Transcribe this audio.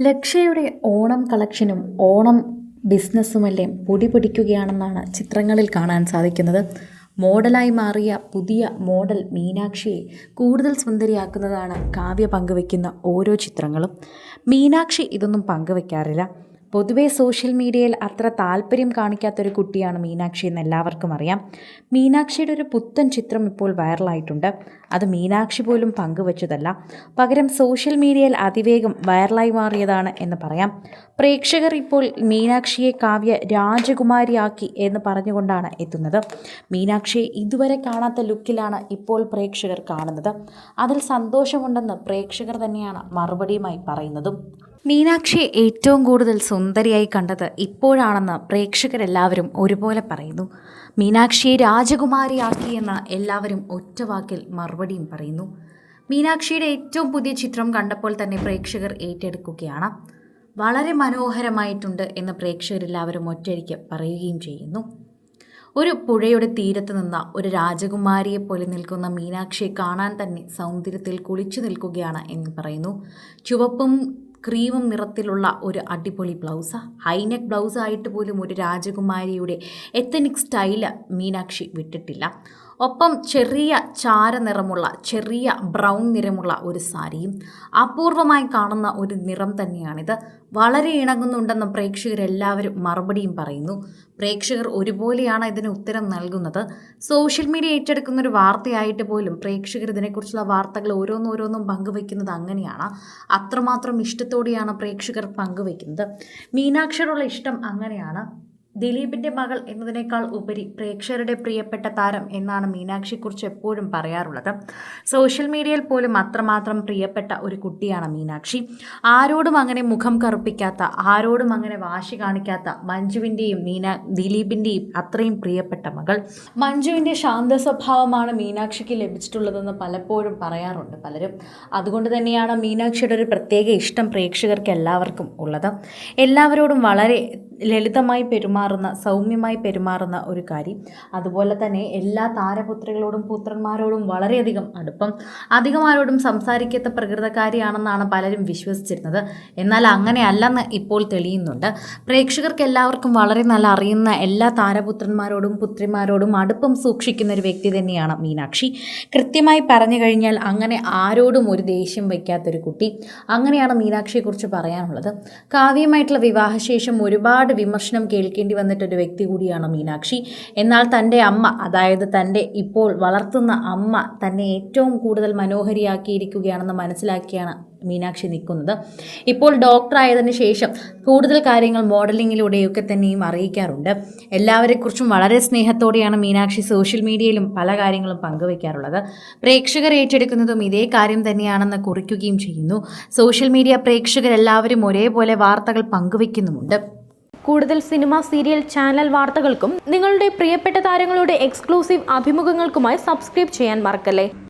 ലക്ഷ്യയുടെ ഓണം കളക്ഷനും ഓണം ബിസിനസ്സുമെല്ലാം പൊടിപൊടിക്കുകയാണെന്നാണ് ചിത്രങ്ങളിൽ കാണാൻ സാധിക്കുന്നത്. മോഡലായി മാറിയ പുതിയ മോഡൽ മീനാക്ഷിയെ കൂടുതൽ സുന്ദരിയാക്കുന്നതാണ് കാവ്യ പങ്കുവയ്ക്കുന്ന ഓരോ ചിത്രങ്ങളും. മീനാക്ഷി ഇതൊന്നും പങ്കുവയ്ക്കാറില്ല. പൊതുവെ സോഷ്യൽ മീഡിയയിൽ അത്ര താല്പര്യം കാണിക്കാത്തൊരു കുട്ടിയാണ് മീനാക്ഷി എന്ന് എല്ലാവർക്കും അറിയാം. മീനാക്ഷിയുടെ ഒരു പുത്തൻ ചിത്രം ഇപ്പോൾ വൈറലായിട്ടുണ്ട്. അത് മീനാക്ഷി പോലും പങ്കുവച്ചതല്ല, പകരം സോഷ്യൽ മീഡിയയിൽ അതിവേഗം വൈറലായി മാറിയതാണ് എന്ന് പറയാം. പ്രേക്ഷകർ ഇപ്പോൾ മീനാക്ഷിയെ കാവ്യ രാജകുമാരിയാക്കി എന്ന് പറഞ്ഞുകൊണ്ടാണ് എത്തുന്നത്. മീനാക്ഷിയെ ഇതുവരെ കാണാത്ത ലുക്കിലാണ് ഇപ്പോൾ പ്രേക്ഷകർ കാണുന്നത്. അതിൽ സന്തോഷമുണ്ടെന്ന് പ്രേക്ഷകർ തന്നെയാണ് മറുപടിയുമായി പറയുന്നതും. മീനാക്ഷിയെ ഏറ്റവും കൂടുതൽ സുന്ദരിയായി കണ്ടത് ഇപ്പോഴാണെന്ന് പ്രേക്ഷകരെല്ലാവരും ഒരുപോലെ പറയുന്നു. മീനാക്ഷിയെ രാജകുമാരിയാക്കിയെന്ന് എല്ലാവരും ഒറ്റവാക്കിൽ മറുപടിയും പറയുന്നു. മീനാക്ഷിയുടെ ഏറ്റവും പുതിയ ചിത്രം കണ്ടപ്പോൾ തന്നെ പ്രേക്ഷകർ ഏറ്റെടുക്കുകയാണ്. വളരെ മനോഹരമായിട്ടുണ്ട് എന്ന് പ്രേക്ഷകരെല്ലാവരും ഒറ്റയ്ക്ക് പറയുകയും ചെയ്യുന്നു. ഒരു പുഴയുടെ തീരത്ത് നിന്ന ഒരു രാജകുമാരിയെ പോലെ നിൽക്കുന്ന മീനാക്ഷിയെ കാണാൻ തന്നെ സൗന്ദര്യത്തിൽ കുളിച്ചു നിൽക്കുകയാണ് എന്ന് പറയുന്നു. ചുവപ്പും ക്രീമും നിറത്തിലുള്ള ഒരു അടിപൊളി ബ്ലൗസ്, ഹൈനെക്ക് ബ്ലൗസ് ആയിട്ട് പോലും ഒരു രാജകുമാരിയുടെ എത്തനിക് സ്റ്റൈല് മീനാക്ഷി വിട്ടിട്ടില്ല. ഒപ്പം ചെറിയ ചാരനിറമുള്ള ചെറിയ ബ്രൗൺ നിറമുള്ള ഒരു സാരിയും അപൂർവമായി കാണുന്ന ഒരു നിറം തന്നെയാണിത്. വളരെ ഇണങ്ങുന്നുണ്ടെന്ന് പ്രേക്ഷകരെല്ലാവരും മറുപടിയും പറയുന്നു. പ്രേക്ഷകർ ഒരുപോലെയാണ് ഇതിന് ഉത്തരം നൽകുന്നത്. സോഷ്യൽ മീഡിയ ഏറ്റെടുക്കുന്ന ഒരു വാർത്തയായിട്ട് പോലും പ്രേക്ഷകർ ഇതിനെക്കുറിച്ചുള്ള വാർത്തകൾ ഓരോന്നോരോന്നും പങ്കുവയ്ക്കുന്നത് അങ്ങനെയാണ്. അത്രമാത്രം ഇഷ്ടത്തോടെയാണ് പ്രേക്ഷകർ പങ്കുവയ്ക്കുന്നത്. മീനാക്ഷിയോടുള്ള ഇഷ്ടം അങ്ങനെയാണ്. ദിലീപിൻ്റെ മകൾ എന്നതിനേക്കാൾ ഉപരി പ്രേക്ഷകരുടെ പ്രിയപ്പെട്ട താരം എന്നാണ് മീനാക്ഷിയെക്കുറിച്ച് എപ്പോഴും പറയാറുള്ളത്. സോഷ്യൽ മീഡിയയിൽ പോലും അത്രമാത്രം പ്രിയപ്പെട്ട ഒരു കുട്ടിയാണ് മീനാക്ഷി. ആരോടും അങ്ങനെ മുഖം കറുപ്പിക്കാത്ത, ആരോടും അങ്ങനെ വാശി കാണിക്കാത്ത മഞ്ജുവിൻ്റെയും ദിലീപിൻ്റെയും അത്രയും പ്രിയപ്പെട്ട മകൾ. മഞ്ജുവിൻ്റെ ശാന്ത സ്വഭാവമാണ് മീനാക്ഷിക്ക് ലഭിച്ചിട്ടുള്ളതെന്ന് പലപ്പോഴും പറയാറുണ്ട് പലരും. അതുകൊണ്ട് തന്നെയാണ് മീനാക്ഷിയുടെ ഒരു പ്രത്യേക ഇഷ്ടം പ്രേക്ഷകർക്ക് എല്ലാവർക്കും ഉള്ളത്. എല്ലാവരോടും വളരെ ലളിതമായി പെരുമാറുന്ന, സൗമ്യമായി പെരുമാറുന്ന ഒരു കാര്യം. അതുപോലെ തന്നെ എല്ലാ താരപുത്രികളോടും പുത്രന്മാരോടും വളരെയധികം അടുപ്പം, അധികം ആരോടും സംസാരിക്കാത്ത പ്രകൃതക്കാരിയാണെന്നാണ് പലരും വിശ്വസിച്ചിരുന്നത്. എന്നാൽ അങ്ങനെയല്ലെന്ന് ഇപ്പോൾ തെളിയുന്നുണ്ട്. പ്രേക്ഷകർക്ക് എല്ലാവർക്കും വളരെ നല്ല അറിയുന്ന എല്ലാ താരപുത്രന്മാരോടും പുത്രിമാരോടും അടുപ്പം സൂക്ഷിക്കുന്ന ഒരു വ്യക്തി തന്നെയാണ് മീനാക്ഷി. കൃത്യമായി പറഞ്ഞു കഴിഞ്ഞാൽ അങ്ങനെ ആരോടും ഒരു ദേഷ്യം വയ്ക്കാത്തൊരു കുട്ടി. അങ്ങനെയാണ് മീനാക്ഷിയെക്കുറിച്ച് പറയാനുള്ളത്. കാവ്യമായിട്ടുള്ള വിവാഹശേഷം ഒരുപാട് വിമർശനം കേൾക്കേണ്ടി വന്നിട്ടൊരു വ്യക്തി കൂടിയാണ് മീനാക്ഷി. എന്നാൽ തൻ്റെ അമ്മ, അതായത് തൻ്റെ ഇപ്പോൾ വളർത്തുന്ന അമ്മ തന്നെ ഏറ്റവും കൂടുതൽ മനോഹരിയാക്കിയിരിക്കുകയാണെന്ന് മനസ്സിലാക്കിയാണ് മീനാക്ഷി നിൽക്കുന്നത്. ഇപ്പോൾ ഡോക്ടറായതിനു ശേഷം കൂടുതൽ കാര്യങ്ങൾ മോഡലിങ്ങിലൂടെയൊക്കെ തന്നെയും അറിയിക്കാറുണ്ട്. എല്ലാവരെക്കുറിച്ചും വളരെ സ്നേഹത്തോടെയാണ് മീനാക്ഷി സോഷ്യൽ മീഡിയയിലും പല കാര്യങ്ങളും പങ്കുവയ്ക്കാറുള്ളത്. പ്രേക്ഷകർ ഏറ്റെടുക്കുന്നതും ഇതേ കാര്യം തന്നെയാണെന്ന് കുറിക്കുകയും ചെയ്യുന്നു. സോഷ്യൽ മീഡിയ പ്രേക്ഷകരെല്ലാവരും ഒരേപോലെ വാർത്തകൾ പങ്കുവയ്ക്കുന്നുമുണ്ട്. കൂടുതൽ സിനിമ, സീരിയൽ, ചാനൽ വാർത്തകൾക്കും നിങ്ങളുടെ പ്രിയപ്പെട്ട താരങ്ങളുടെ എക്സ്ക്ലൂസീവ് അഭിമുഖങ്ങൾക്കുമായി സബ്സ്ക്രൈബ് ചെയ്യാൻ മറക്കല്ലേ.